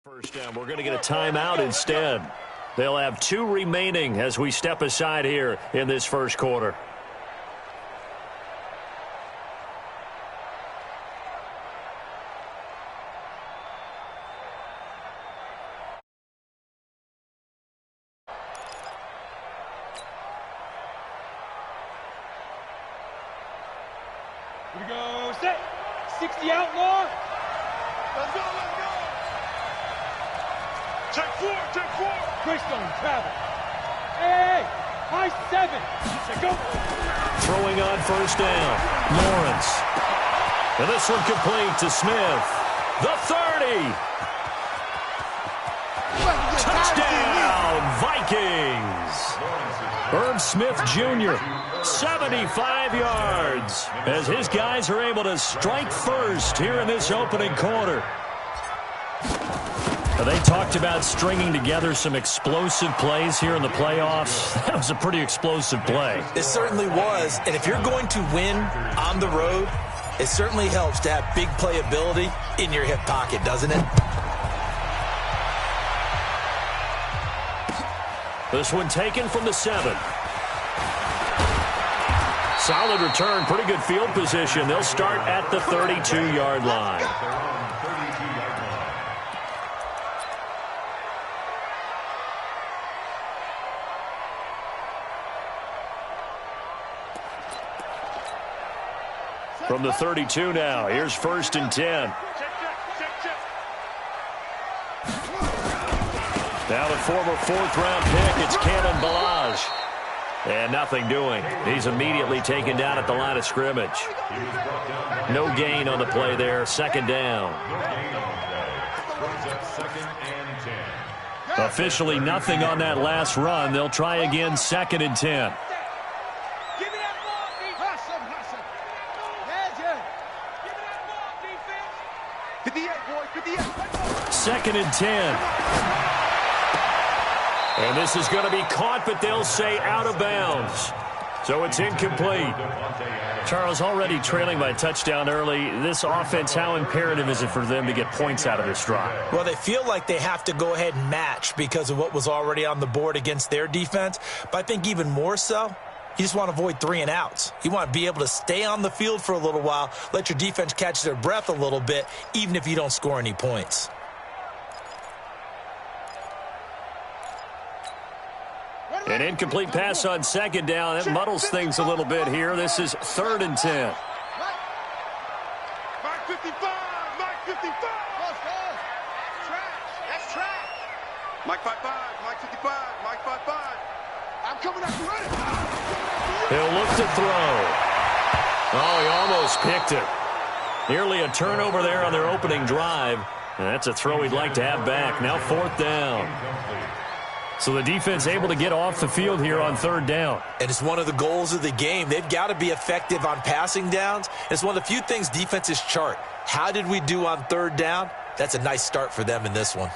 First down. We're going to get a timeout instead. They'll have 2 remaining as we step aside here in this first quarter. Here we go. Set. 60 outlaw. Let's go, let's go. Check 4, check 4. Greystone, travel. Hey, high 7. Check go. Throwing on first down. Lawrence. And this one complete to Smith. The 30. Touchdown, Vikings. Irv Smith Jr., 75 yards, as his guys are able to strike first here in this opening quarter. They talked about stringing together some explosive plays here in the playoffs. That was a pretty explosive play. It certainly was, and if you're going to win on the road, it certainly helps to have big playability in your hip pocket, doesn't it? This one taken from the 7. Solid return, pretty good field position. They'll start at the 32-yard line. From the 32 now, here's 1st and 10. Now the former 4th-round pick, it's Cannon Balaj. And nothing doing. He's immediately taken down at the line of scrimmage. No gain on the play there. 2nd down. Officially nothing on that last run. They'll try again 2nd and 10. 2nd and 10. And this is going to be caught, but they'll say out of bounds. So it's incomplete. Charles, already trailing by a touchdown early. This offense, how imperative is it for them to get points out of this drive? Well, they feel like they have to go ahead and match because of what was already on the board against their defense. But I think even more so, you just want to avoid 3 and outs. You want to be able to stay on the field for a little while, let your defense catch their breath a little bit, even if you don't score any points. An incomplete pass on 2nd down. That muddles things a little bit here. This is 3rd and 10. Mike 55, Mike 55. That's trash. Mike 55, Mike 55, Mike 55. I'm coming after you. He'll look to throw. Oh, he almost picked it. Nearly a turnover there on their opening drive. And that's a throw he'd like to have back. Now 4th down. So the defense able to get off the field here on 3rd down. And it's one of the goals of the game. They've got to be effective on passing downs. It's one of the few things defenses chart. How did we do on 3rd down? That's a nice start for them in this one.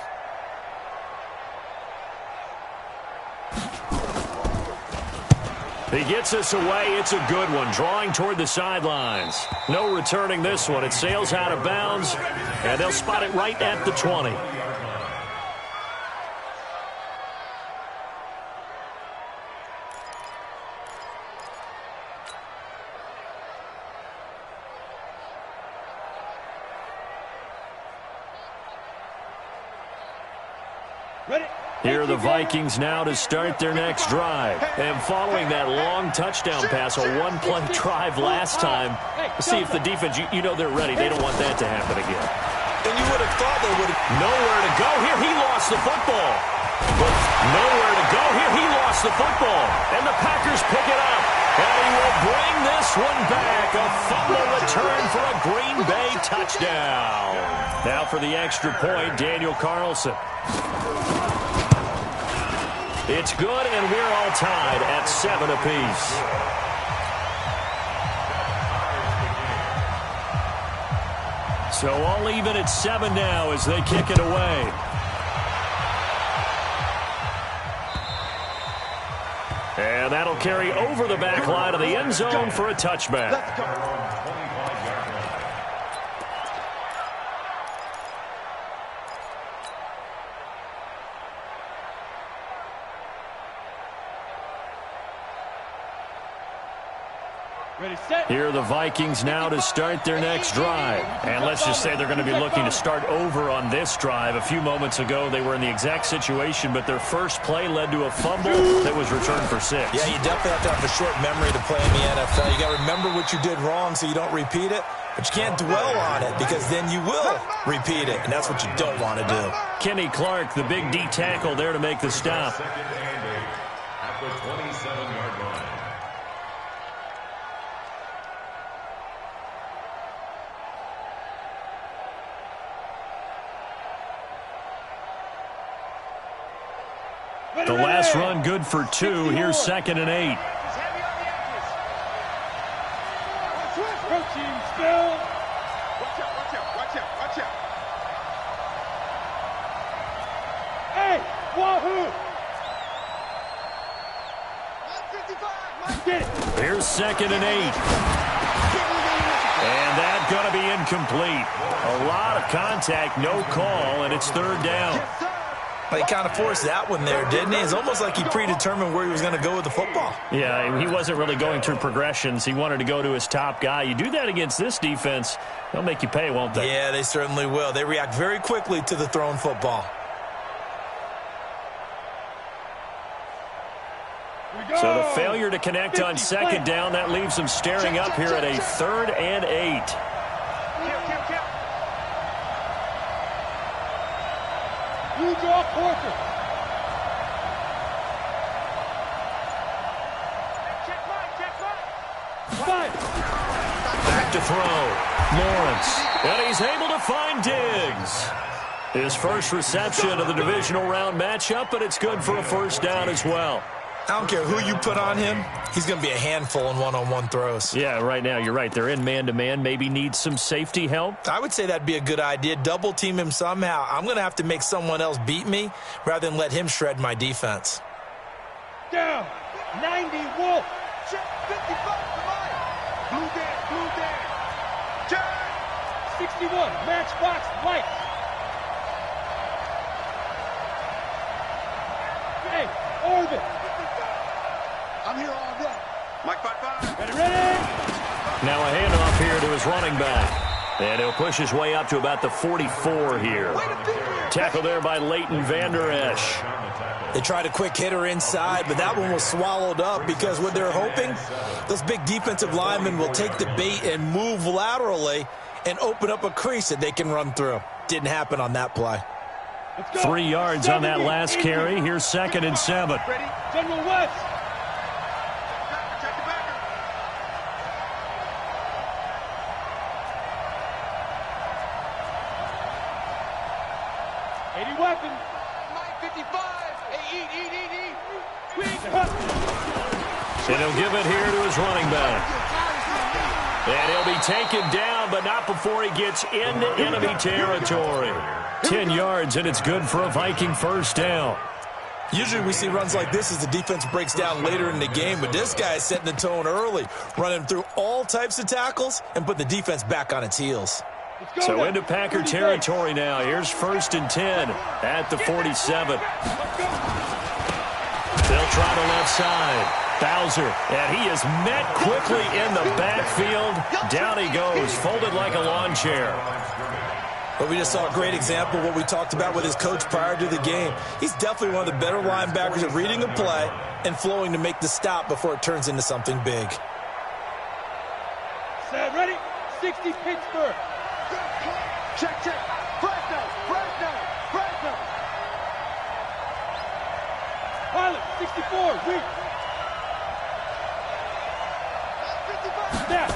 He gets us away. It's a good one. Drawing toward the sidelines. No returning this one. It sails out of bounds, and they'll spot it right at the 20. Here are the Vikings now to start their next drive. And following that long touchdown pass, a one-play drive last time, let's see if the defense, you know they're ready. They don't want that to happen again. And you would have thought they would have. Nowhere to go here. He lost the football. But nowhere to go here. He lost the football. And the Packers pick it up. And he will bring this one back. A fumble return for a Green Bay touchdown. Now for the extra point, Daniel Carlson. It's good, and we're all tied at 7 apiece. So all even at 7 now as they kick it away. And that'll carry over the back line of the end zone for a touchback. Here are the Vikings now to start their next drive. And let's just say they're going to be looking to start over on this drive. A few moments ago, they were in the exact situation, but their first play led to a fumble that was returned for 6. Yeah, you definitely have to have a short memory to play in the NFL. You got to remember what you did wrong so you don't repeat it, but you can't dwell on it because then you will repeat it, and that's what you don't want to do. Kenny Clark, the big D tackle there to make the stop. At the 27-yard line. The last run good for 2. Here's 2nd and 8. Approaching still. Watch out. Hey, wahoo! Get it. Here's 2nd and 8. And that's going to be incomplete. A lot of contact, no call, and it's 3rd down. He kind of forced that one there, didn't he? It's almost like he predetermined where he was going to go with the football. Yeah, he wasn't really going through progressions. He wanted to go to his top guy. You do that against this defense, they'll make you pay, won't they? Yeah, they certainly will. They react very quickly to the thrown football. So the failure to connect on 2nd down, that leaves them staring up here at a 3rd and 8. You draw Porter. Back to throw. Lawrence. And he's able to find Diggs. His first reception of the divisional round matchup, but it's good for a 1st down as well. I don't care who you put on him. He's going to be a handful in one-on-one throws. Yeah, right now, you're right. They're in man-to-man. Maybe needs some safety help. I would say that'd be a good idea. Double team him somehow. I'm going to have to make someone else beat me rather than let him shred my defense. Down. 90 Wolf. Check 55 to mine. Blue down. Check. 61. Matchbox lights. Hey, Orvin. I'm here all day. Mike 5-5. Ready? Now a handoff here to his running back. And he'll push his way up to about the 44 here. Tackle there by Leighton Vander Esch. They tried a quick hitter inside, but that one was swallowed up because what they're hoping, those big defensive linemen will take the bait and move laterally and open up a crease that they can run through. Didn't happen on that play. 3 yards on that last carry. Here's 2nd and 7. Ready? General West. Check the backer. Weapon. Mike 55. Hey, eat. And he'll give it here to his running back. And he'll be taken down, but not before he gets into enemy territory. 10 yards, and it's good for a Viking 1st down. Usually we see runs like this as the defense breaks down later in the game, but this guy is setting the tone early, running through all types of tackles and putting the defense back on its heels. So into Packer territory now. Here's 1st and 10 at the 47. They'll try the left side. Bowser, and he is met quickly in the backfield. Down he goes, folded like a lawn chair. But we just saw a great example of what we talked about with his coach prior to the game. He's definitely one of the better linebackers at reading a play and flowing to make the stop before it turns into something big. Set, ready? 60 Pittsburgh. Check. Fresno. Pilot, 64, weak. Snap.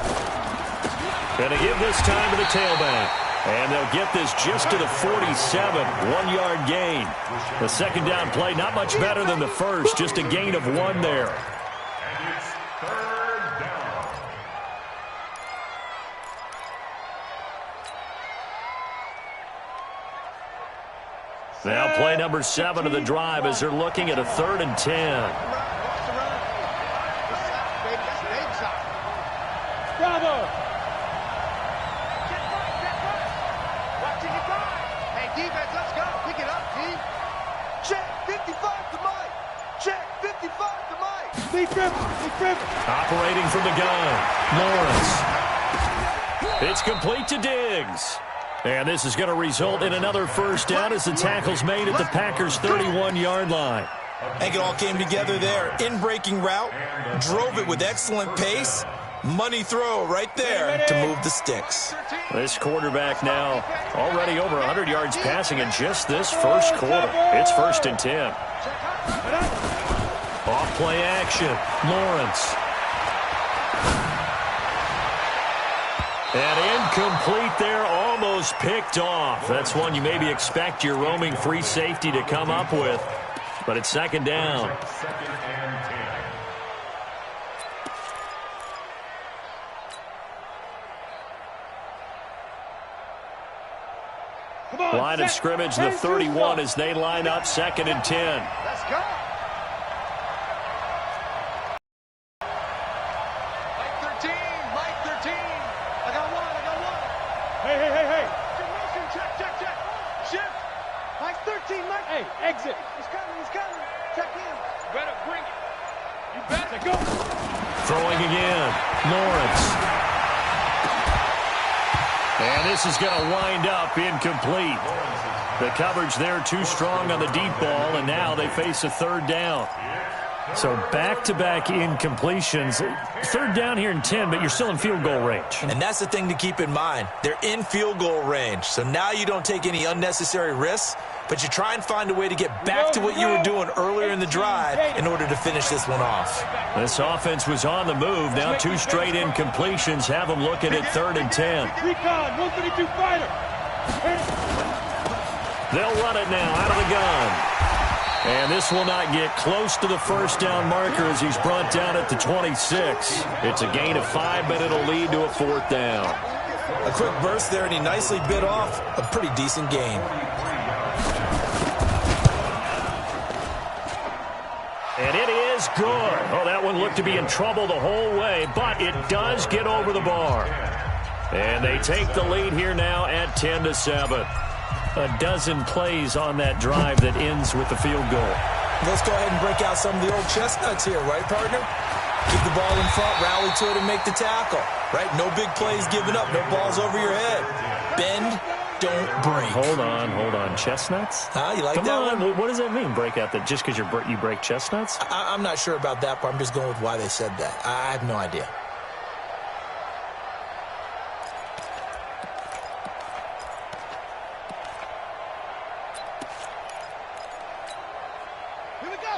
Gonna give this time to the tailback. And they'll get this just to the 47, 1-yard gain. The 2nd down play, not much better than the first, just a gain of 1 there. And it's 3rd down. Now play number 7 of the drive as they're looking at a 3rd and 10. Bravo. Defense, let's go. Pick it up, team. Check 55 to Mike. Check 55 to Mike. Operating from the gun, Lawrence. It's complete to Diggs. And this is going to result in another first down as the tackle's made at the Packers' 31-yard line. I think it all came together there. In-breaking route, drove it with excellent pace. Money throw right there to move the sticks. This quarterback now already over 100 yards passing in just this first quarter. It's 1st and 10. Off play action, Lawrence. And incomplete there, almost picked off. That's one you maybe expect your roaming free safety to come up with. But it's 2nd down. Line of scrimmage, the 31 as they line up 2nd and 10. Let's go. Mike 13. I got one. Hey. Check. Shift. Mike 13, Mike. Hey, exit. He's coming. Check in. You better bring it. You better go. Throwing again, Lawrence. And this is going to wind up incomplete. The coverage there too strong on the deep ball, and now they face a 3rd down. So back-to-back incompletions. 3rd down here in 10, but you're still in field goal range. And that's the thing to keep in mind. They're in field goal range. So now you don't take any unnecessary risks, but you try and find a way to get back to what you were doing earlier in the drive in order to finish this one off. This offense was on the move. Now 2 straight incompletions have them looking at 3rd and 10. Recon, 132 fighter. They'll run it now out of the gun. And this will not get close to the first down marker as he's brought down at the 26. It's a gain of 5, but it'll lead to a 4th down. A quick burst there, and he nicely bit off a pretty decent gain. And it is good. Oh, that one looked to be in trouble the whole way, but it does get over the bar. And they take the lead here now at 10-7. A dozen plays on that drive that ends with the field goal. Let's go ahead and break out some of the old chestnuts here, right, partner? Keep the ball in front, rally to it, and make the tackle, right? No big plays given up, no balls over your head. Bend, don't break. Hold on. Chestnuts? You like Come that on. one? What does that mean, break out? That just because you break chestnuts? I'm not sure about that part. I'm just going with why they said that. I have no idea.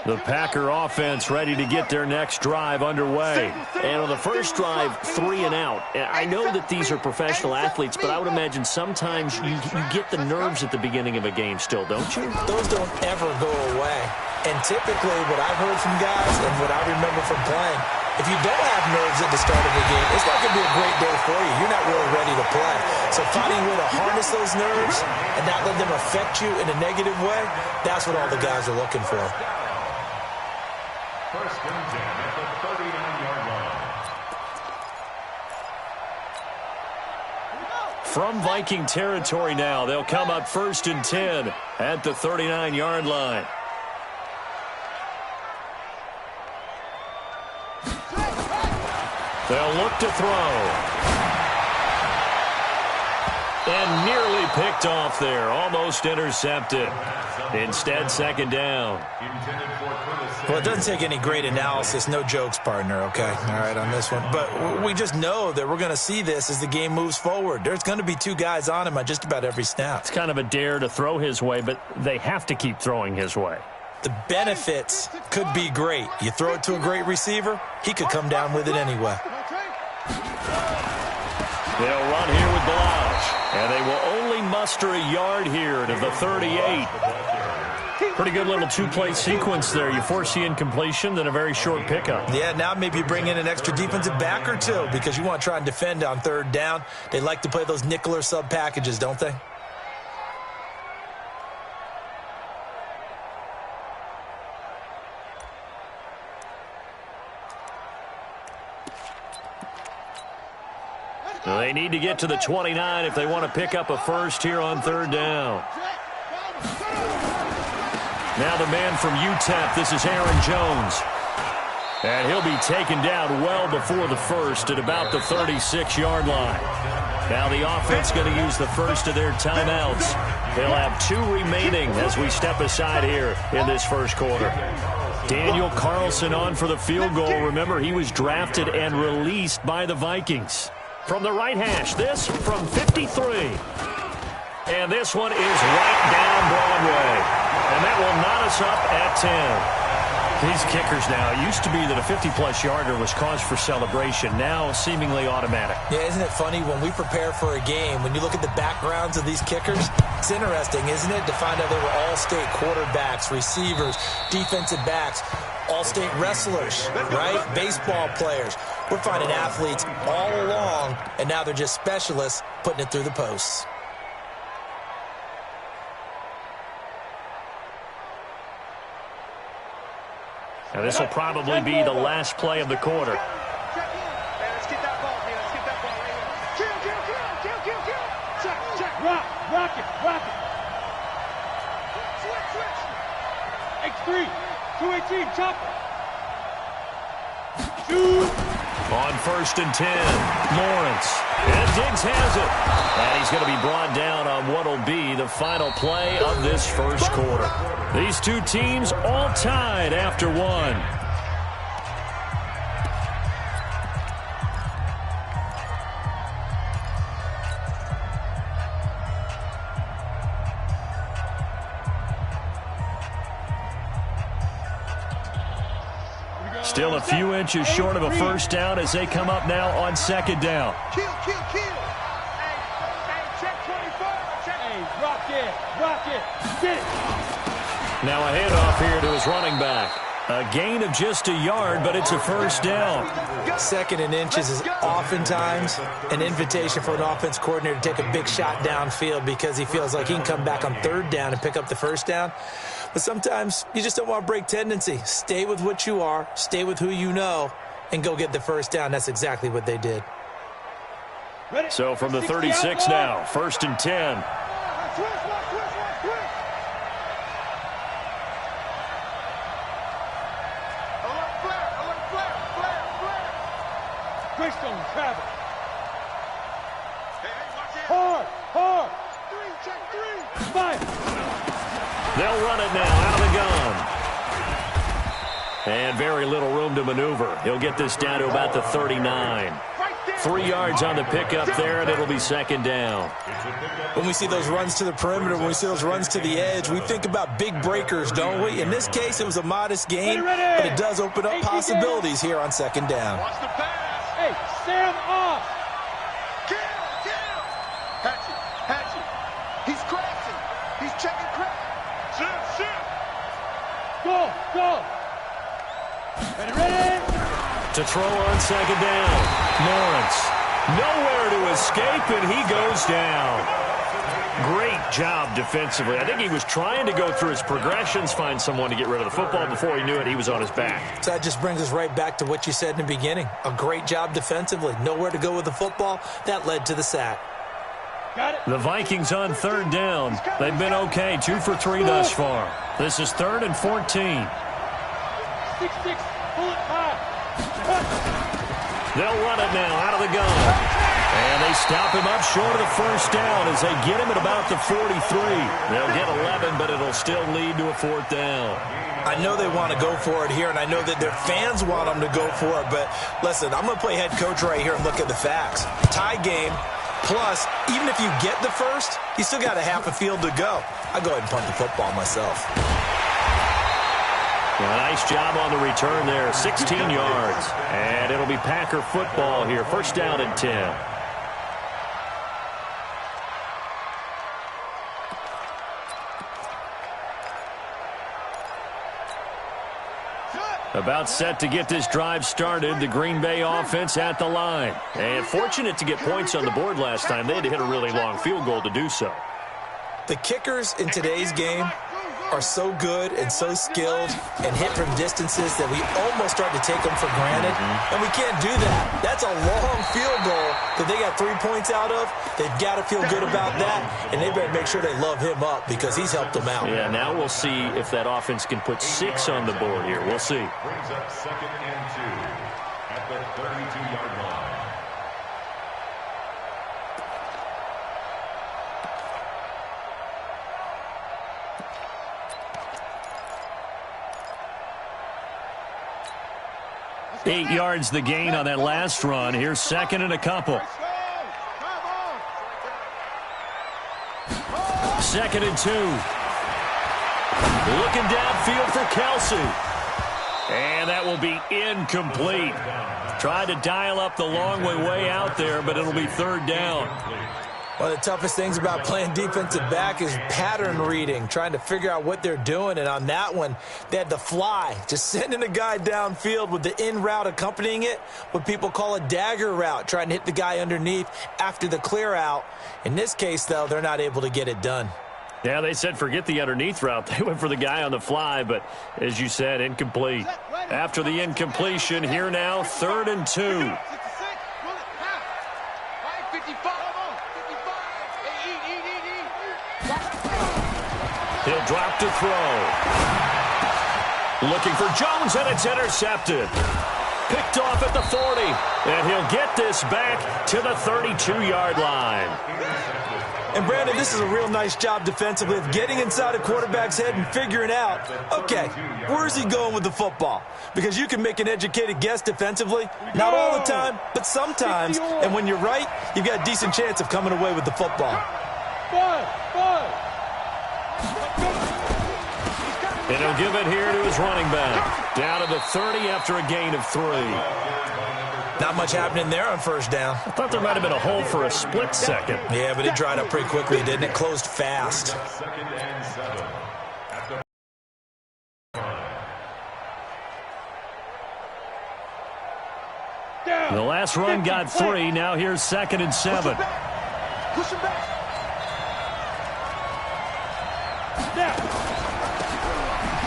The Packer offense ready to get their next drive underway. And on the first drive, 3 and out. I know that these are professional athletes, but I would imagine sometimes you get the nerves at the beginning of a game still, don't you? Those don't ever go away. And typically what I've heard from guys and what I remember from playing, if you don't have nerves at the start of the game, it's not going to be a great day for you. You're not really ready to play. So finding a way to harness those nerves and not let them affect you in a negative way, that's what all the guys are looking for. 1st and 10 at the 39-yard line. From Viking territory now, they'll come up 1st and 10 at the 39-yard line. They'll look to throw. And nearly picked off there. Almost intercepted. Instead, 2nd down. Well, it doesn't take any great analysis. No jokes, partner, okay? All right, on this one. But we just know that we're going to see this as the game moves forward. There's going to be 2 guys on him on just about every snap. It's kind of a dare to throw his way, but they have to keep throwing his way. The benefits could be great. You throw it to a great receiver, he could come down with it anyway. They'll run here with Blanche, and they will only muster a yard here to the 38. Pretty good little 2-play sequence there. You force the incompletion, then a very short pickup. Yeah, now maybe you bring in an extra defensive back or 2 because you want to try and defend on 3rd down. They like to play those nickel or sub packages, don't they? They need to get to the 29 if they want to pick up a first here on 3rd down. Now the man from UTEP, this is Aaron Jones. And he'll be taken down well before the first at about the 36-yard line. Now the offense going to use the first of their timeouts. They'll have 2 remaining as we step aside here in this first quarter. Daniel Carlson on for the field goal. Remember, he was drafted and released by the Vikings. From the right hash, this from 53. And this one is right down Broadway. And that will knot us up at 10. These kickers now, it used to be that a 50-plus yarder was cause for celebration. Now seemingly automatic. Yeah, isn't it funny when we prepare for a game, when you look at the backgrounds of these kickers, it's interesting, isn't it, to find out they were all-state quarterbacks, receivers, defensive backs, all-state wrestlers, right? Baseball players. We're finding athletes all along, and now they're just specialists putting it through the posts. Now this will probably be the last play of the quarter. Let's get that ball, man. Let's get that ball right here. Kill. Check. Rock it. Switch. X3. 218, chopper. Shoot. On 1st and 10, Lawrence. And Diggs has it. And he's going to be brought down on what will be the final play of this first quarter. These 2 teams all tied after 1. Still a few inches short of a first down as they come up now on 2nd down. Kill. Hey, check 24. Hey, rock it. Get it. Now a handoff here to his running back. A gain of just a yard, but it's a first down. 2nd and inches is oftentimes an invitation for an offense coordinator to take a big shot downfield because he feels like he can come back on 3rd down and pick up the first down. But sometimes you just don't want to break tendency. Stay with what you are, stay with who you know, and go get the first down. That's exactly what they did. So from the 36 now, 1st and 10. Greystone travel. Hard. 3, 5. They'll run it now out of the gun. And very little room to maneuver. He'll get this down to about the 39. 3 yards on the pickup there, and it'll be 2nd down. When we see those runs to the perimeter, when we see those runs to the edge, we think about big breakers, don't we? In this case, it was a modest gain, but it does open up possibilities here on 2nd down. Watch the pass. Hey, Sam off. Kill. Hatchet. He's crashing. He's checking crack. Shit. Go. Ready. To throw on 2nd down. Lawrence. Nowhere to escape, and he goes down. Great job defensively. I think he was trying to go through his progressions, find someone to get rid of the football. Before he knew it, he was on his back. So that just brings us right back to what you said in the beginning. A great job defensively. Nowhere to go with the football. That led to the sack. Got it. The Vikings on 3rd down. They've been okay, 2 for 3 thus far. This is 3rd and 14. 6-6, pull it high. They'll run it now out of the gun. And they stop him up short of the first down as they get him at about the 43. They'll get 11, but it'll still lead to a 4th down. I know they want to go for it here, and I know that their fans want them to go for it, but listen, I'm going to play head coach right here and look at the facts. Tie game, plus, even if you get the first, you still got a half a field to go. I'll go ahead and punt the football myself. Well, nice job on the return there, 16 yards. And it'll be Packer football here, 1st down and 10. About set to get this drive started, the Green Bay offense at the line. And fortunate to get points on the board last time. They had to hit a really long field goal to do so. The kickers in today's game are so good and so skilled and hit from distances that we almost start to take them for granted, and we can't do that. That's a long field goal that they got 3 points out of. They've got to feel good about that, and they better make sure they love him up because he's helped them out. Yeah, now we'll see if that offense can put 6 on the board here. We'll see. Brings up 2nd and 2 at the 32-yard line. Eight yards the gain on that last run. Here's 2nd and a couple. 2nd and 2. Looking downfield for Kelsey. And that will be incomplete. Tried to dial up the long way out there, but it'll be 3rd down. One of the toughest things about playing defensive back is pattern reading, trying to figure out what they're doing. And on that one, they had to fly, just sending a guy downfield with the in route accompanying it, what people call a dagger route, trying to hit the guy underneath after the clear out. In this case, though, they're not able to get it done. Yeah, they said forget the underneath route. They went for the guy on the fly, but as you said, incomplete. After the incompletion, here now, 3rd and 2. He'll drop to throw. Looking for Jones, and it's intercepted. Picked off at the 40, and he'll get this back to the 32-yard line. And, Brandon, this is a real nice job defensively of getting inside a quarterback's head and figuring out, okay, where's he going with the football? Because you can make an educated guess defensively, not all the time, but sometimes. And when you're right, you've got a decent chance of coming away with the football. And he'll give it here to his running back. Down to the 30 after a gain of 3. Not much happening there on 1st down. I thought there might have been a hole for a split second. Yeah, but it dried up pretty quickly, didn't it? Closed fast. 2nd and 7 at the The last run got 3. Now here's 2nd and 7. Push him back.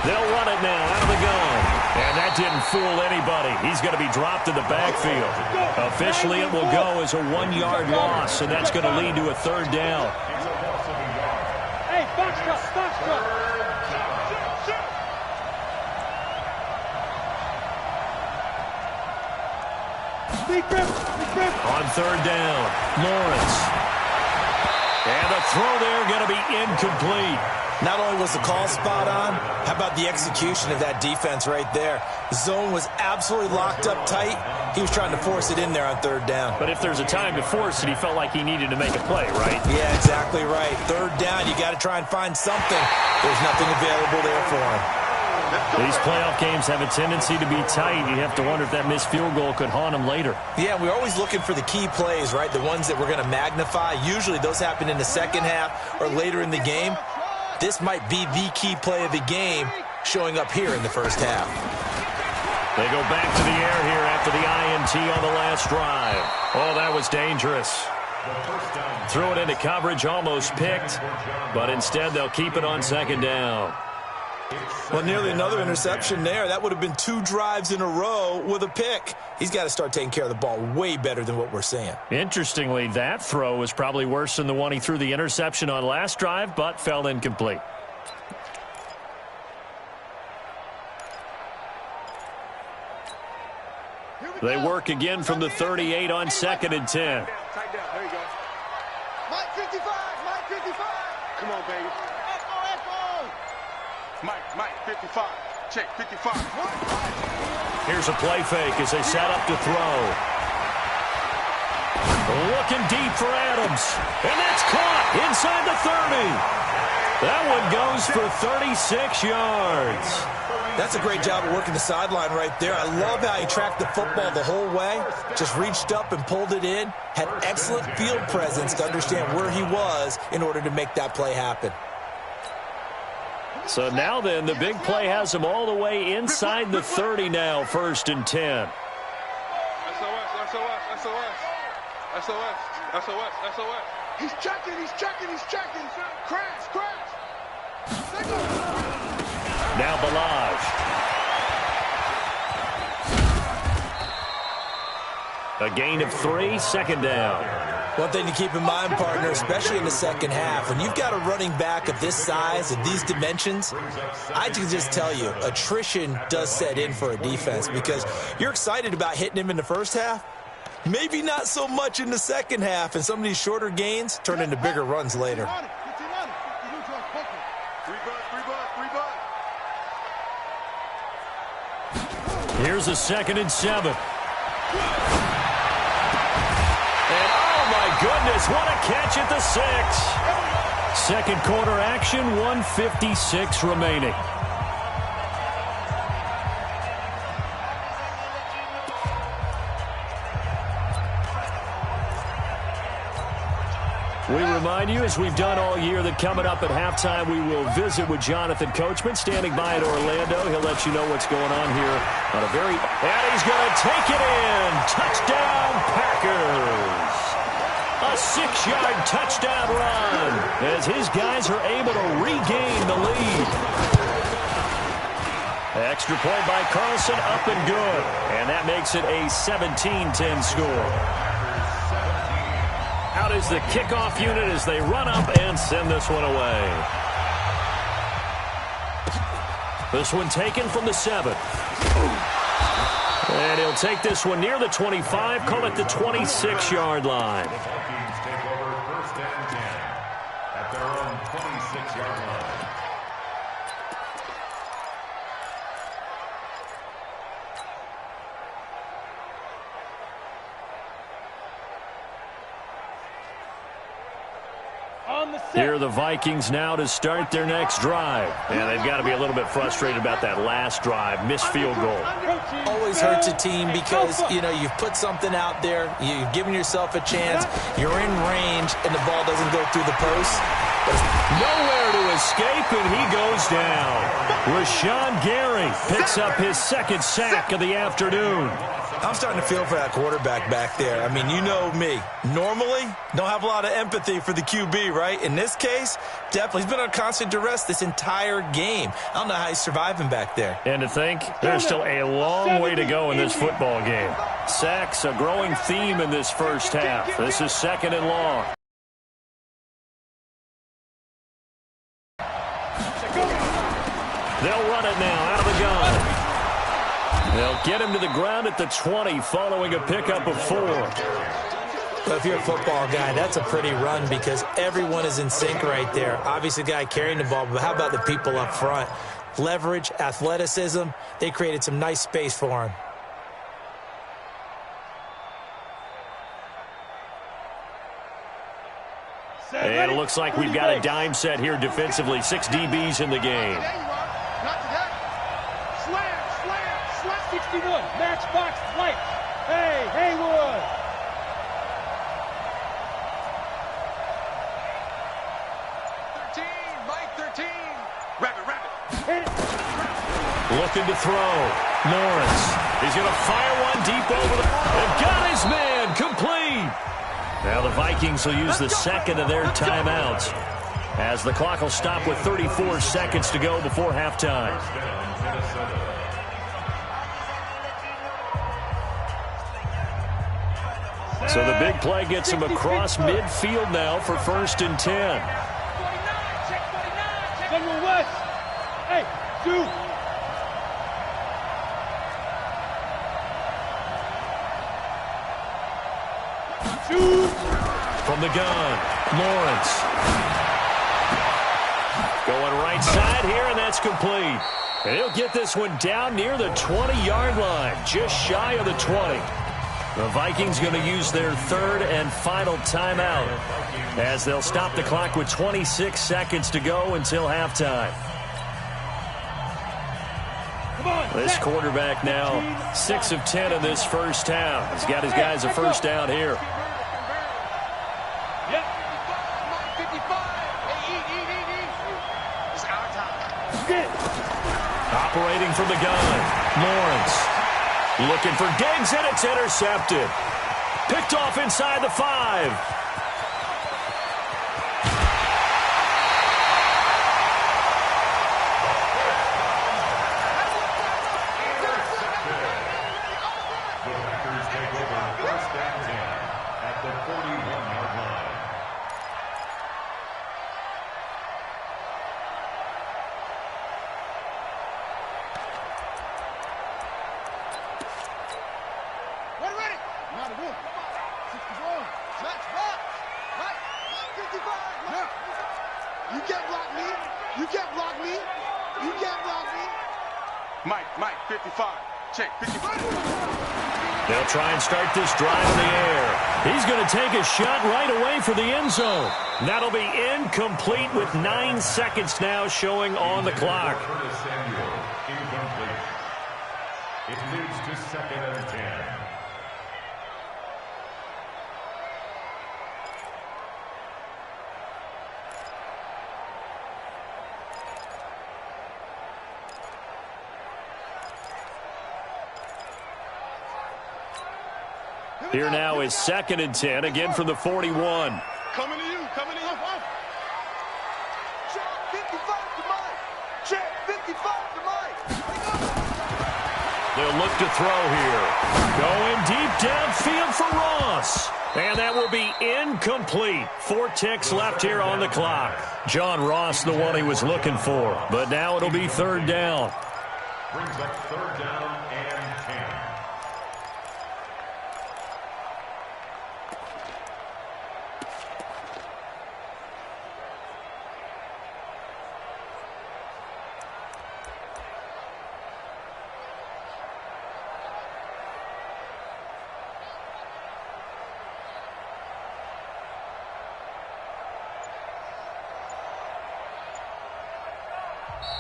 They'll run it now out of the gun. And that didn't fool anybody. He's going to be dropped in the backfield. Officially, it will go as a 1-yard loss, and that's going to lead to a 3rd down. Hey, box truck. On 3rd down, Lawrence. And the throw there going to be incomplete. Not only was the call spot on, how about the execution of that defense right there? The zone was absolutely locked up tight. He was trying to force it in there on 3rd down. But if there's a time to force it, he felt like he needed to make a play, right? Yeah, exactly right. 3rd down, you got to try and find something. There's nothing available there for him. These playoff games have a tendency to be tight. You have to wonder if that missed field goal could haunt him later. Yeah, we're always looking for the key plays, right? The ones that we're going to magnify. Usually those happen in the 2nd half or later in the game. This might be the key play of the game showing up here in the 1st half. They go back to the air here after the INT on the last drive. Oh, that was dangerous. Threw it into coverage, almost picked, but instead they'll keep it on 2nd down. Well, nearly another interception there. That would have been 2 drives in a row with a pick. He's got to start taking care of the ball way better than what we're seeing. Interestingly, that throw was probably worse than the one he threw the interception on last drive, but fell incomplete. They work again from the 38 on 2nd and 10. There you go. Mike 55. Come on, baby. Echo. Mike 55. Check 55. Here's a play fake as they set up to throw. Looking deep for Adams. And that's caught inside the 30. That one goes for 36 yards. That's a great job of working the sideline right there. I love how he tracked the football the whole way. Just reached up and pulled it in. Had excellent field presence to understand where he was in order to make that play happen. So now then, the big play has him all the way inside the 30 now, 1st and 10. SOS. He's checking. Crash. Now Ballage. A gain of 3, second down. One thing to keep in mind, partner, especially in the second half, when you've got a running back of this size, of these dimensions, I can just tell you, attrition does set in for a defense because you're excited about hitting him in the first half, maybe not so much in the second half, and some of these shorter gains turn into bigger runs later. Here's a 2nd and 7. Goodness, what a catch at the 6. Second quarter action, 1:56 remaining. We remind you, as we've done all year, that coming up at halftime, we will visit with Jonathan Coachman, standing by at Orlando. He'll let you know what's going on here on a very... And he's going to take it in. Touchdown, Packers. A 6-yard touchdown run as his guys are able to regain the lead. Extra point by Carlson, up and good. And that makes it a 17-10 score. Out is the kickoff unit as they run up and send this one away. This one taken from the 7. And he'll take this one near the 25, call it the 26-yard line. Here are the Vikings now to start their next drive. And they've got to be a little bit frustrated about that last drive. Missed field goal. Always hurts a team because, you know, you've put something out there. You've given yourself a chance. You're in range, and the ball doesn't go through the post. Nowhere to escape, and he goes down. Rashawn Gary picks up his 2nd sack of the afternoon. I'm starting to feel for that quarterback back there. I mean, you know me. Normally, don't have a lot of empathy for the QB, right? In this case, definitely. He's been on constant duress this entire game. I don't know how he's surviving back there. And to think, there's still a long way to go in this football game. Sacks, a growing theme in this first half. This is 2nd and long. They'll run it now out of the gun. They'll get him to the ground at the 20 following a pickup of 4. But if you're a football guy, that's a pretty run because everyone is in sync right there. Obviously, the guy carrying the ball, but how about the people up front? Leverage, athleticism, they created some nice space for him. And it looks like we've got a dime set here defensively. 6 DBs in the game. Matchbox light. Hey, Haywood. Mike 13. Rabbit. Looking to throw. Lawrence. He's going to fire one deep over the... And got his man. Complete. Now the Vikings will use the 2nd of their timeouts as the clock will stop with 34 seconds to go before halftime. So the big play gets him across midfield now for 1st and 10. Hey, dude. From the gun, Lawrence. Going right side here, and that's complete. And he'll get this one down near the 20-yard line, just shy of the 20. The Vikings going to use their 3rd and final timeout as they'll stop the clock with 26 seconds to go until halftime. This quarterback now 6 of 10 in this first half. He's got his guys a first down here. Operating from the gun, Lawrence. Looking for Diggs, and it's intercepted. Picked off inside the 5. No. You can't block me. You can't block me. You can't block me. Mike, 55. Check, 55. They'll try and start this drive in the air. He's going to take a shot right away for the end zone. That'll be incomplete with 9 seconds now showing on the clock. Incomplete. It leads to 2nd and 10. Here now is 2nd and 10, again from the 41. Coming to you, coming to you. Check 55 to Mike. Check 55 to Mike. They'll look to throw here. Going deep downfield for Ross. And that will be incomplete. 4 ticks left here on the clock. John Ross, the one he was looking for. But now it'll be 3rd down. Brings up 3rd down and 10.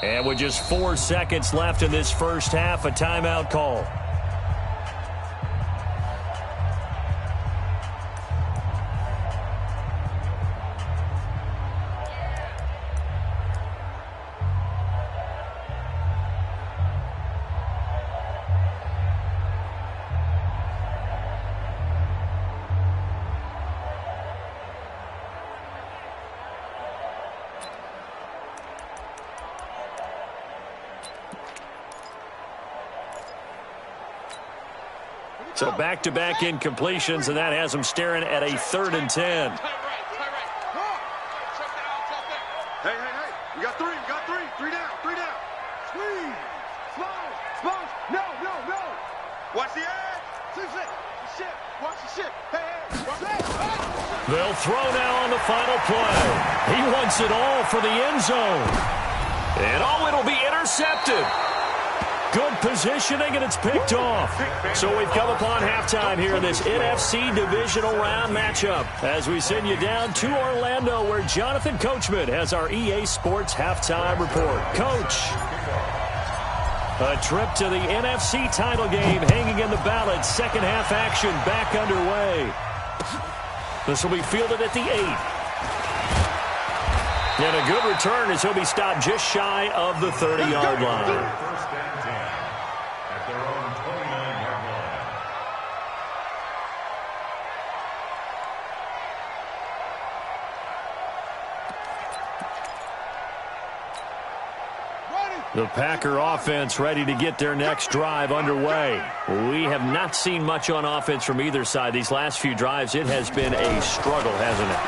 And with just 4 seconds left in this first half, a timeout call. So back-to-back incompletions, and that has them staring at a 3rd and 10. Hey. We got 3. We got 3. 3 down. 3 down. Squeeze. Slow. No. Watch the edge. Shit. Watch the shit. Hey. Watch that. They'll throw now on the final play. He wants it all for the end zone. And it'll be intercepted. Good positioning, and it's picked off. So we've come upon halftime here in this NFC Divisional Round matchup as we send you down to Orlando, where Jonathan Coachman has our EA Sports Halftime Report. Coach, a trip to the NFC title game hanging in the balance. Second half action back underway. This will be fielded at the 8. And a good return as he'll be stopped just shy of the 30-yard line. The Packer offense ready to get their next drive underway. We have not seen much on offense from either side. These last few drives, it has been a struggle, hasn't it?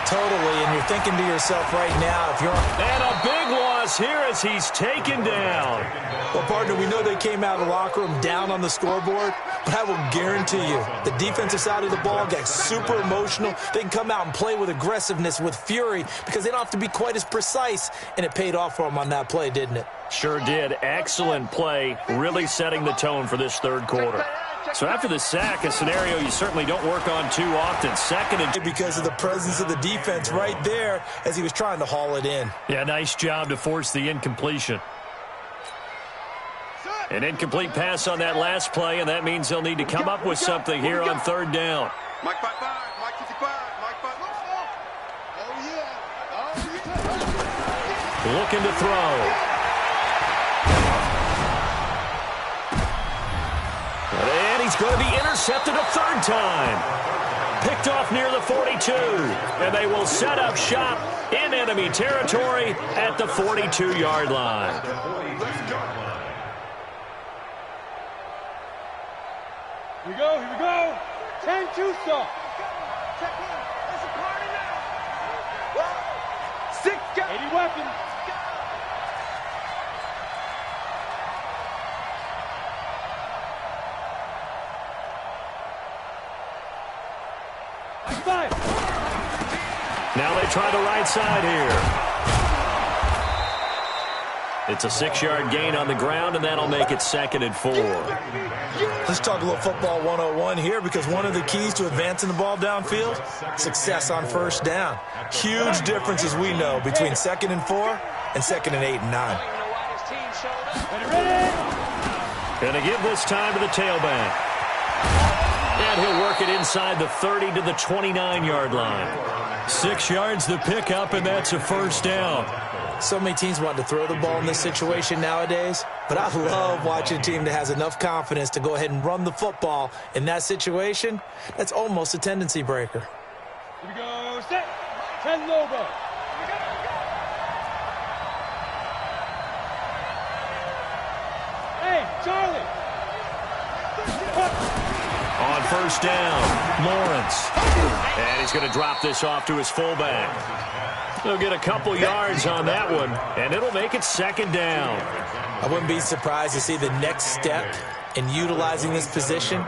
Totally, and you're thinking to yourself right now, if you're And a big loss here as he's taken down. Well, partner, we know they came out of the locker room down on the scoreboard, but I will guarantee you the defensive side of the ball got super emotional. They can come out and play with aggressiveness, with fury, because they don't have to be quite as precise, and it paid off for them on that play, didn't it? Sure did. Excellent play, really setting the tone for this third quarter. So after the sack, a scenario you certainly don't work on too often. 2nd and 2. Because of the presence of the defense right there as he was trying to haul it in. Yeah, nice job to force the incompletion. An incomplete pass on that last play, and that means they'll need to come up with something here on 3rd down. Mike 55, Mike 55, Mike 55. Looking to throw. And he's going to be intercepted a 3rd time. Picked off near the 42. And they will set up shop in enemy territory at the 42-yard line. Here we go. 10 2-star. Check in. It's a party now. 6 guys. 80 weapons. Now they try the right side here. It's a 6-yard gain on the ground, and that'll make it 2nd and 4. Let's talk a little football 101 here, because one of the keys to advancing the ball downfield, success on first down. Huge difference, as we know, between 2nd and 4 and 2nd and 8 and 9. Going to give this time to the tailback. And he'll work it inside the 30 to the 29-yard line. 6 yards the pickup, and that's a first down. So many teams want to throw the ball in this situation nowadays, but I love watching a team that has enough confidence to go ahead and run the football in that situation. That's almost a tendency breaker. Here we go, set, 10 Lobo. Hey, Charlie. On first down, Lawrence. And he's going to drop this off to his fullback. He'll get a couple yards on that one, and it'll make it 2nd down. I wouldn't be surprised to see the next step in utilizing this position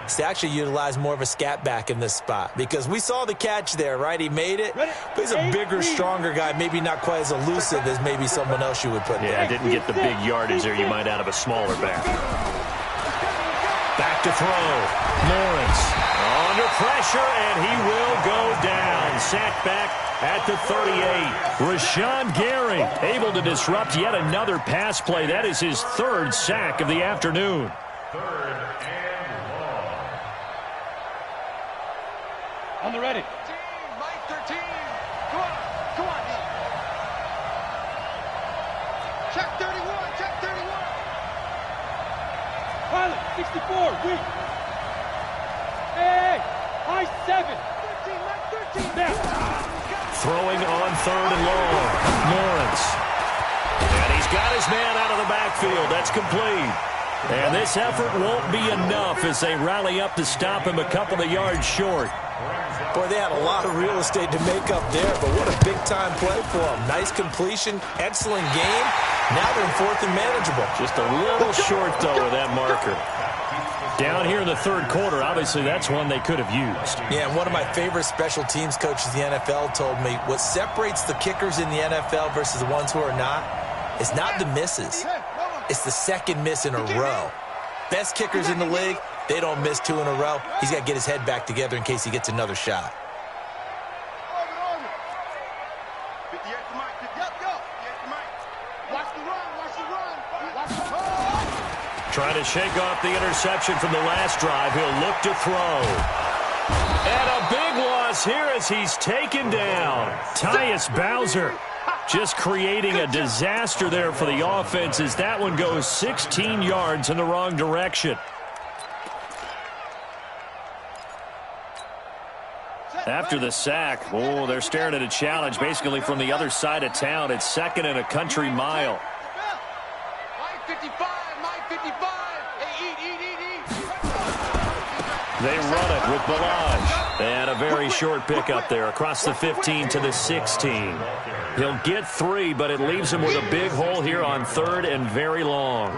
is to actually utilize more of a scat back in this spot, because we saw the catch there, right? He made it, but he's a bigger, stronger guy, maybe not quite as elusive as maybe someone else you would put there. Yeah, didn't get the big yardage there you might out of a smaller back. Back to throw. Lawrence under pressure, and he will go down. Sacked back at the 38. Rashawn Gary able to disrupt yet another pass play. That is his 3rd sack of the afternoon. 3rd and long. On the ready. Mike 13. Come on. Come on. Check 31. Check 31. Pilot, 64, weak. Hey, high 7. 13, Mike 13. Now. Throwing on 3rd and long. Lawrence. And he's got his man out of the backfield. That's complete. And this effort won't be enough as they rally up to stop him a couple of yards short. Boy, they had a lot of real estate to make up there, but what a big-time play for them. Nice completion, excellent game. Now they're in 4th and manageable. Just a little short, though, with that marker. Down here in the 3rd quarter, obviously that's one they could have used. Yeah, and one of my favorite special teams coaches in the NFL told me what separates the kickers in the NFL versus the ones who are not is not the misses. It's the 2nd miss in a row. Best kickers in the league, they don't miss 2 in a row. He's got to get his head back together in case he gets another shot. Trying to shake off the interception from the last drive. He'll look to throw. And a big loss here as he's taken down. Tyus Bowser just creating a disaster there for the offense as that one goes 16 yards in the wrong direction. After the sack, oh, they're staring at a challenge basically from the other side of town. It's 2nd and a country mile. They run it with Balaj. And a very short pickup there across the 15 to the 16. He'll get 3, but it leaves him with a big hole here on 3rd and very long.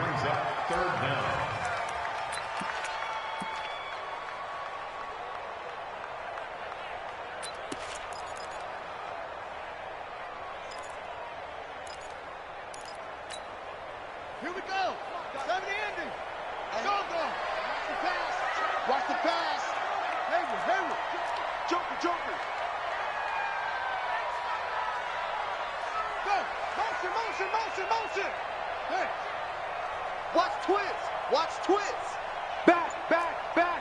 Here we go. 70 ending. Go, go. Watch the pass. Watch the pass. Hayward, Hayward. Joker, Joker. Go. Motion, motion, motion, motion. Hey. Watch twist. Watch twist. Back, back, back.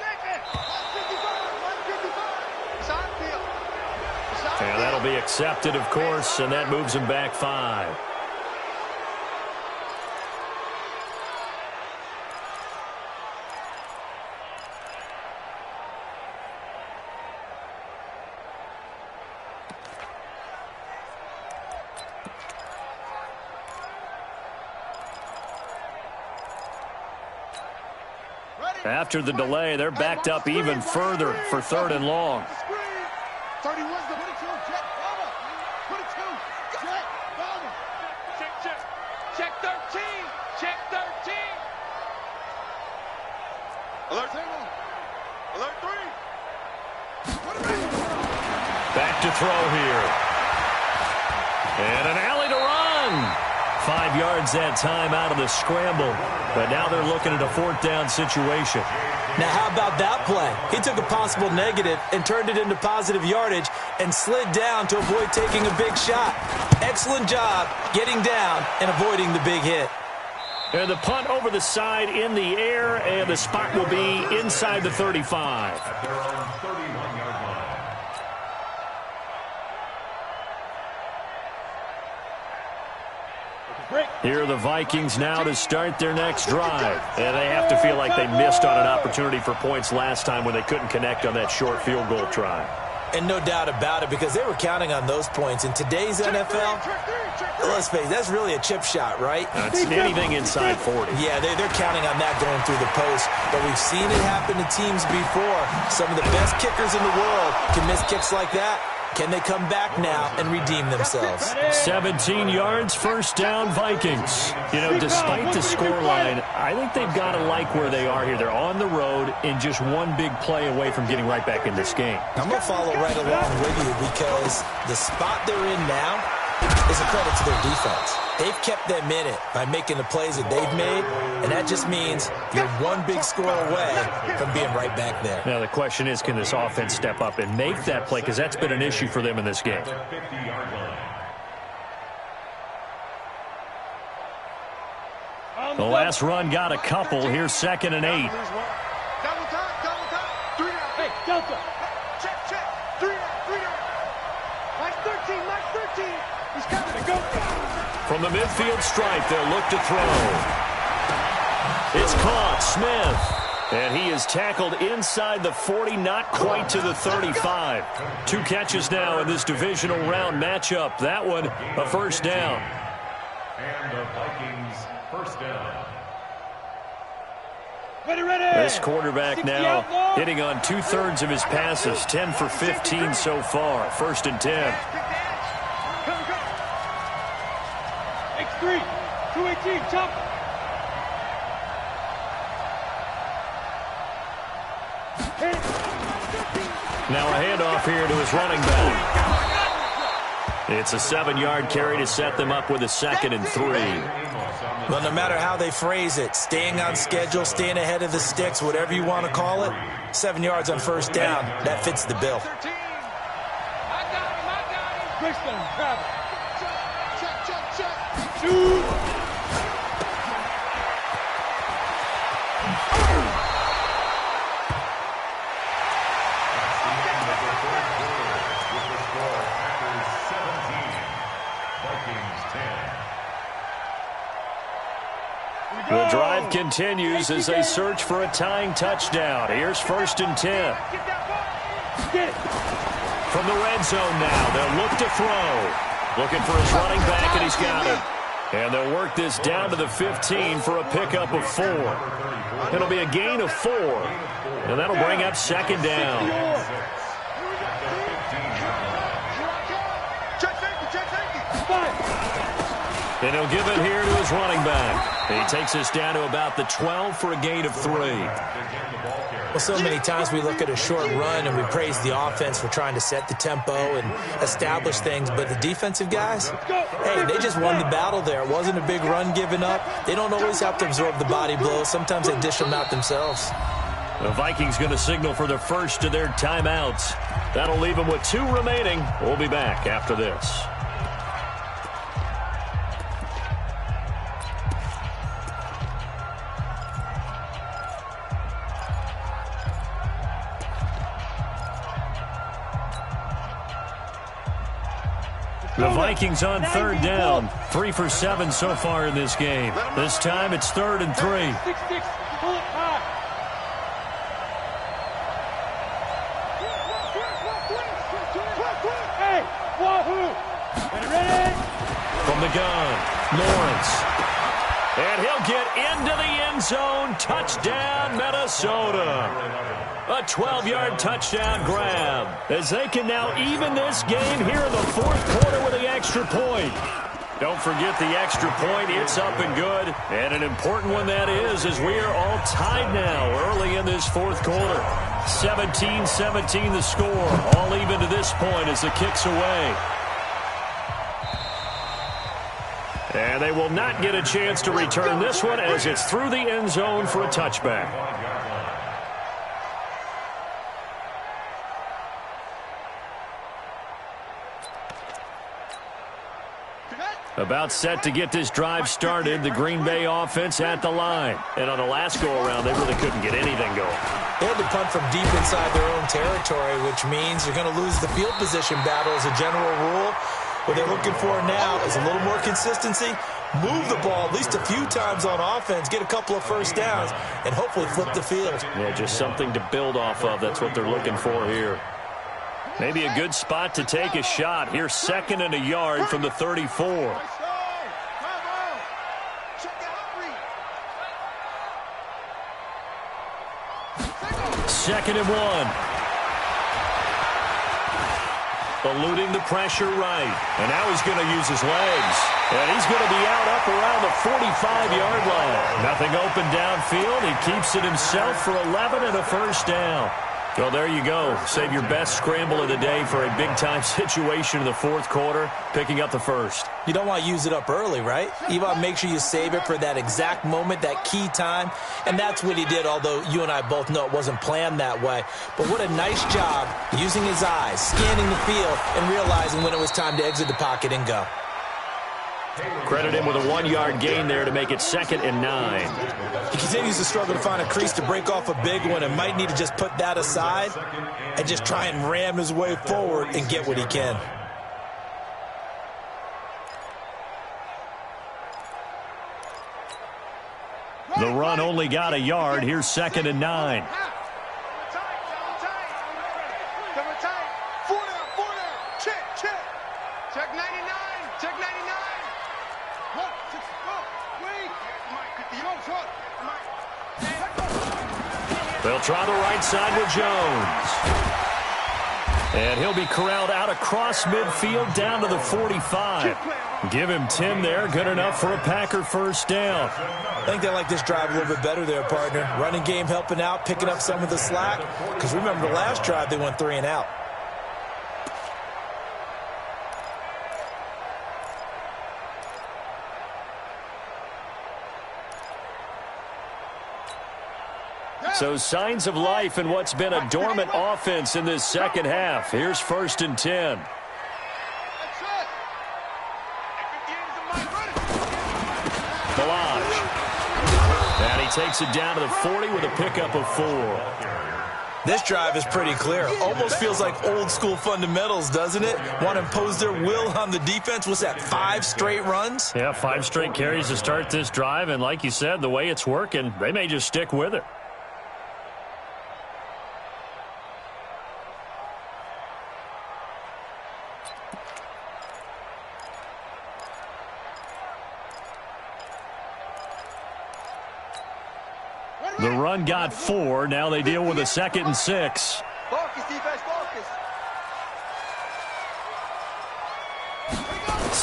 Check it. 155. Side field. And that'll be accepted, of course, and that moves him back 5. After the delay, they're backed up even further for 3rd and long. 31's the 22, check, Bama. 22, check, Bama. Check, check. Check 13, check 13. Alert single. Alert 3. Back to throw here. And an alley to run. 5 yards that time out of the scramble. But now they're looking at a 4th down situation. Now, how about that play? He took a possible negative and turned it into positive yardage and slid down to avoid taking a big shot. Excellent job getting down and avoiding the big hit. And the punt over the side in the air, and the spot will be inside the 35. At their own 31-yard line. Here are the Vikings now to start their next drive. And they have to feel like they missed on an opportunity for points last time when they couldn't connect on that short field goal try. And no doubt about it, because they were counting on those points. In today's NFL, let's face it, that's really a chip shot, right? That's anything inside 40. Yeah, they're counting on that going through the post. But we've seen it happen to teams before. Some of the best kickers in the world can miss kicks like that. Can they come back now and redeem themselves? 17 yards, 1st down, Vikings. You know, despite the scoreline, I think they've got to like where they are here. They're on the road and just one big play away from getting right back in this game. I'm going to follow right along with you because the spot they're in now is a credit to their defense. They've kept them in it by making the plays that they've made, and that just means you're one big score away from being right back there. Now, the question is, can this offense step up and make that play? Because that's been an issue for them in this game. 50-yard line. The last run got a couple. Here's 2nd and 8. Double time, double time. 3 down. Hey, Delta. Check, check. 3 down. Mike 13, Mike 13. He's coming to go. From the midfield stripe, they'll look to throw. It's caught, Smith. And he is tackled inside the 40, not quite to the 35. 2 catches now in this divisional round matchup. That one, a 1st down. And the Vikings 1st down. This quarterback now hitting on 2/3 of his passes, 10 for 15 so far. 1st and 10. X3, 218, chop. Now a handoff here to his running back. It's a 7-yard carry to set them up with a 2nd and 3. Well, no matter how they phrase it, staying on schedule, staying ahead of the sticks, whatever you want to call it, 7 yards on 1st down, that fits the bill. I got him. Christian, grab it. Check. Shoot. The drive continues as they search for a tying touchdown. Here's 1st and 10. Get it. From the red zone now, they'll look to throw. Looking for his running back, and he's got it. And they'll work this down to the 15 for a pickup of 4. It'll be a gain of 4. And that'll bring up 2nd down. And he'll give it here to his running back. He takes us down to about the 12 for a gain of 3. Well, so many times we look at a short run and we praise the offense for trying to set the tempo and establish things, but the defensive guys, hey, they just won the battle there. It wasn't a big run given up. They don't always have to absorb the body blows. Sometimes they dish them out themselves. The Vikings going to signal for the first of their timeouts. That'll leave them with 2 remaining. We'll be back after this. The Vikings on 3rd down. 3 for 7 so far in this game. This time it's 3rd and 3. 6-6, pull it high. Hey, wahoo! Ready? From the gun, Lawrence. And he'll get into the end zone. Touchdown, Minnesota. A 12-yard touchdown grab as they can now even this game here in the 4th quarter with the extra point. Don't forget the extra point. It's up and good. And an important one that is, as we are all tied now early in this fourth quarter. 17-17 the score. All even to this point as the kick's away. And they will not get a chance to return this one as it's through the end zone for a touchback. About set to get this drive started, the Green Bay offense at the line. And on the last go-around, they really couldn't get anything going. They had to punt from deep inside their own territory, which means you're going to lose the field position battle as a general rule. What they're looking for now is a little more consistency, move the ball at least a few times on offense, get a couple of first downs, and hopefully flip the field. Yeah, just something to build off of. That's what they're looking for here. Maybe a good spot to take a shot. Here's 2nd and a yard from the 34. 2nd and 1. Eluding the pressure right. And now he's going to use his legs. And he's going to be out up around the 45-yard line. Nothing open downfield. He keeps it himself for 11 and a first down. Well, there you go. Save your best scramble of the day for a big-time situation in the fourth quarter, picking up the first. You don't want to use it up early, right? You want to make sure you save it for that exact moment, that key time. And that's what he did, although you and I both know it wasn't planned that way. But what a nice job using his eyes, scanning the field, and realizing when it was time to exit the pocket and go. Credit him with a 1-yard gain there to make it 2nd and 9. He continues to struggle to find a crease to break off a big one and might need to just put that aside and just try and ram his way forward and get what he can. The run only got a yard. Here's 2nd and 9. Check 99. Check 99. They'll try the right side with Jones. And he'll be corralled out across midfield down to the 45. Give him 10 there. Good enough for a Packer first down. I think they like this drive a little bit better there, partner. Running game helping out, picking up some of the slack. Because remember the last drive, they went 3 and out. So signs of life in what's been a dormant offense in this second half. Here's 1st and 10. Balaj. And he takes it down to the 40 with a pickup of 4. This drive is pretty clear. Almost feels like old school fundamentals, doesn't it? Want to impose their will on the defense. What's that, 5 straight runs? Yeah, 5 straight carries to start this drive. And like you said, the way it's working, they may just stick with it. The run got 4. Now they deal with a 2nd and 6. Focus, defense, focus.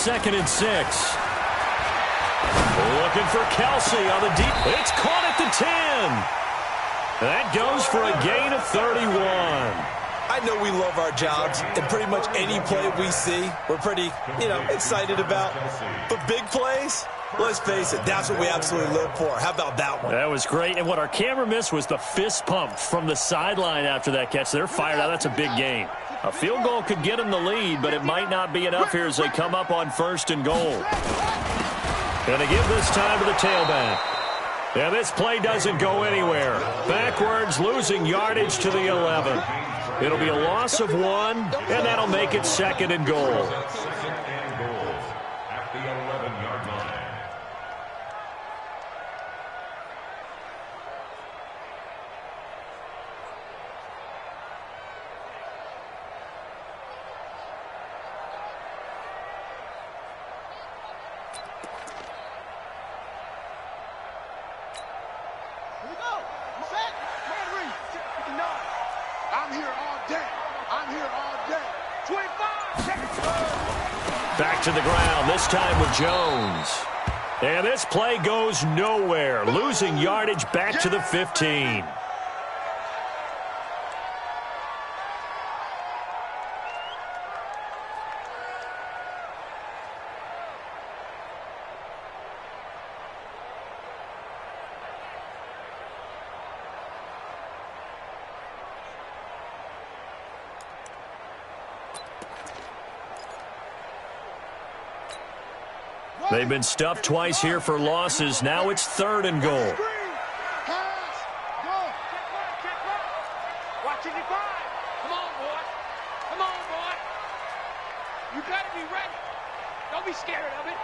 2nd and 6. Looking for Kelsey on the deep. It's caught at the 10. That goes for a gain of 31. I know we love our jobs, and pretty much any play we see, we're pretty, excited about. But big plays, let's face it, that's what we absolutely live for. How about that one? That was great. And what our camera missed was the fist pump from the sideline after that catch. They're fired out. That's a big gain. A field goal could get them the lead, but it might not be enough here as they come up on 1st and goal. And they give this time to the tailback. And this play doesn't go anywhere. Backwards, losing yardage to the 11. It'll be a loss of 1, and that'll make it 2nd and goal. At the 11-yard line. Here we go. You set? Man, read. 59. I'm here all day. I'm here all day. 25. Back back to the ground, this time with Jones. And this play goes nowhere, losing yardage back to the 15. They've been stuffed twice here for losses. Now it's 3rd and goal. Watching it by. Come on, boy. Come on, boy. You got to be ready. Don't be scared of it.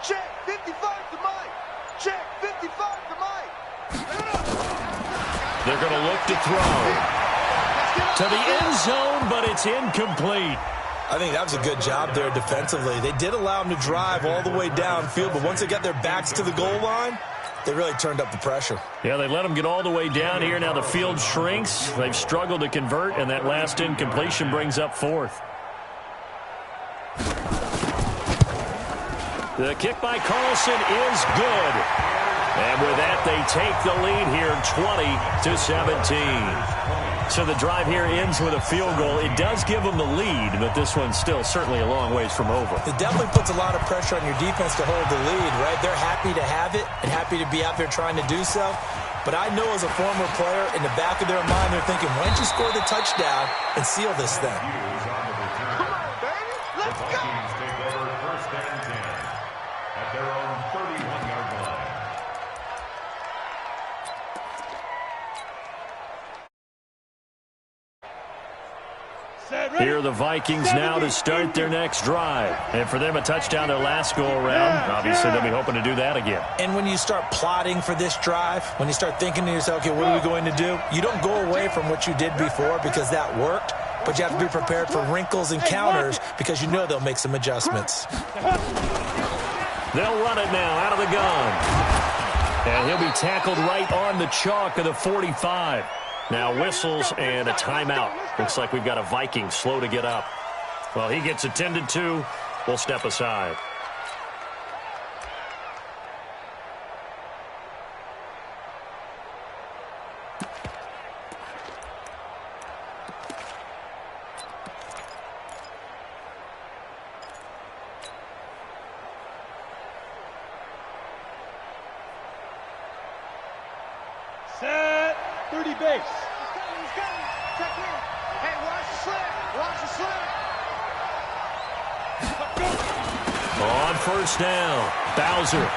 Check 55 to Mike. Check 55 to Mike. They're going to look to throw. To the end zone, but it's incomplete. I think that was a good job there defensively. They did allow them to drive all the way downfield, but once they got their backs to the goal line, they really turned up the pressure. Yeah, they let them get all the way down here. Now the field shrinks. They've struggled to convert, and that last incompletion brings up 4th. The kick by Carlson is good. And with that, they take the lead here 20-17. So the drive here ends with a field goal. It does give them the lead, but this one's still certainly a long ways from over. It definitely puts a lot of pressure on your defense to hold the lead, right? They're happy to have it and happy to be out there trying to do so. But I know as a former player, in the back of their mind, they're thinking, why don't you score the touchdown and seal this thing? Come on, baby. Let's go. Vikings take over 1st and 10 at their own 31-yard line. Here are the Vikings now to start their next drive. And for them, a touchdown their last go-around. Obviously, they'll be hoping to do that again. And when you start plotting for this drive, when you start thinking to yourself, okay, what are we going to do? You don't go away from what you did before because that worked, but you have to be prepared for wrinkles and counters because you know they'll make some adjustments. They'll run it now out of the gun. And he'll be tackled right on the chalk of the 45. Now whistles and a timeout. Looks like we've got a Viking slow to get up. Well, he gets attended to. We'll step aside. Set. 30 base. He's coming. Check in. Hey, watch the slant. Watch the slant. On 1st down, Bowser.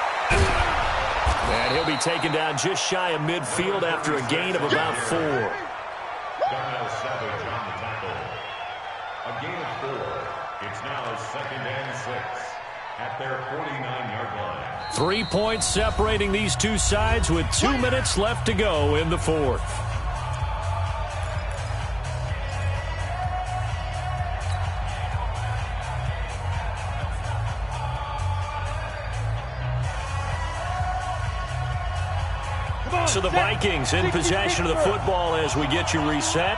And he'll be taken down just shy of midfield after a gain of about 4. Darnell Savage on the tackle. A gain of 4. It's now 2nd and 6 at their 49-yard line. 3 points separating these two sides with 2 minutes left to go in the 4th. So the Vikings in possession of the football as we get you reset.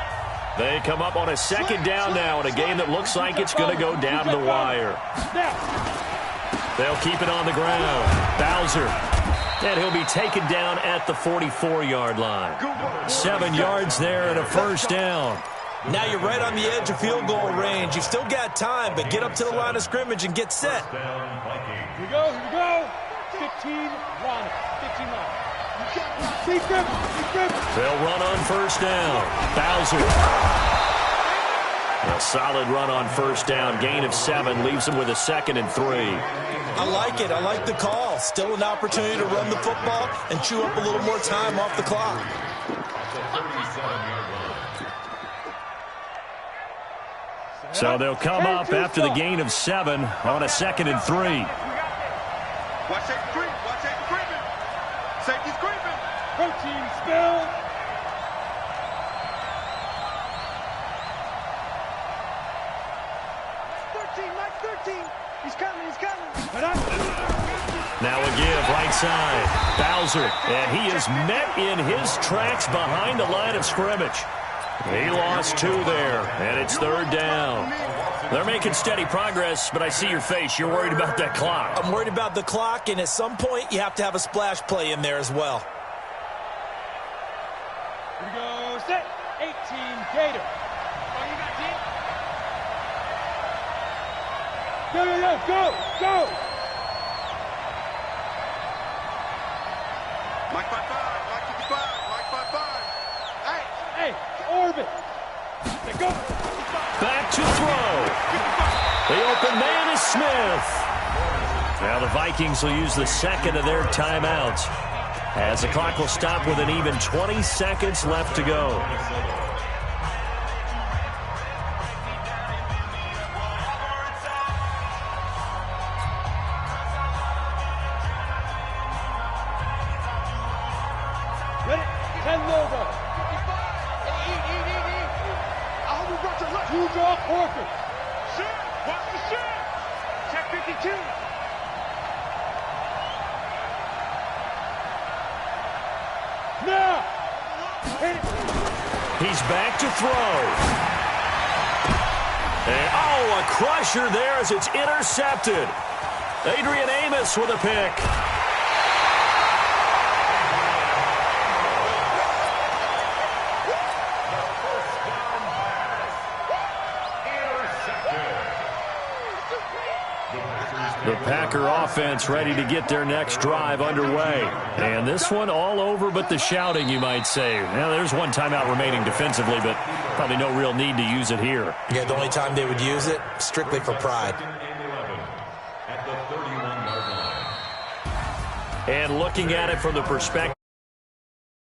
They come up on a 2nd down now in a game that looks like it's going to go down to the wire. They'll keep it on the ground. Bowser. And he'll be taken down at the 44-yard line. 7 yards there and a 1st down. Now you're right on the edge of field goal range. You've still got time, but get up to the line of scrimmage and get set. Here we go. Here we go. 15 run. 15 run. They'll run on 1st down. Bowser. A solid run on 1st down. Gain of 7 leaves them with a 2nd and 3. I like it. I like the call. Still an opportunity to run the football and chew up a little more time off the clock. So they'll come up after the gain of 7 on a 2nd and 3. Watch safety creep. Watch safety creeping. Safety's creeping. Protein spill. Mike 13. He's coming. He's coming. Now a give right side. Bowser. And he is met in his tracks behind the line of scrimmage. He lost 2 there, and it's 3rd down. They're making steady progress, but I see your face. You're worried about that clock. I'm worried about the clock, and at some point, you have to have a splash play in there as well. Here we go, set. 18, Gator. Oh, you got it? Go. Mike 5-5, Mike 55, Mike 5-5. Hey, Orbit. Go. Back to throw. The open man is Smith. Now the Vikings will use the second of their timeouts, as the clock will stop with an even 20 seconds left to go. Ready? 10 logo. I hope you brought your lunch. 2 draw Orchid. Shit, watch the shit. Check 52. Now. Hit it. He's back to throw. And, oh, a crusher there as it's intercepted. Adrian Amos with a pick. The Packer offense ready to get their next drive underway. And this one all over but the shouting, you might say. Now, there's one timeout remaining defensively, but probably no real need to use it here. Yeah, the only time they would use it, strictly for pride. At the 31-yard line. And looking at it from the perspective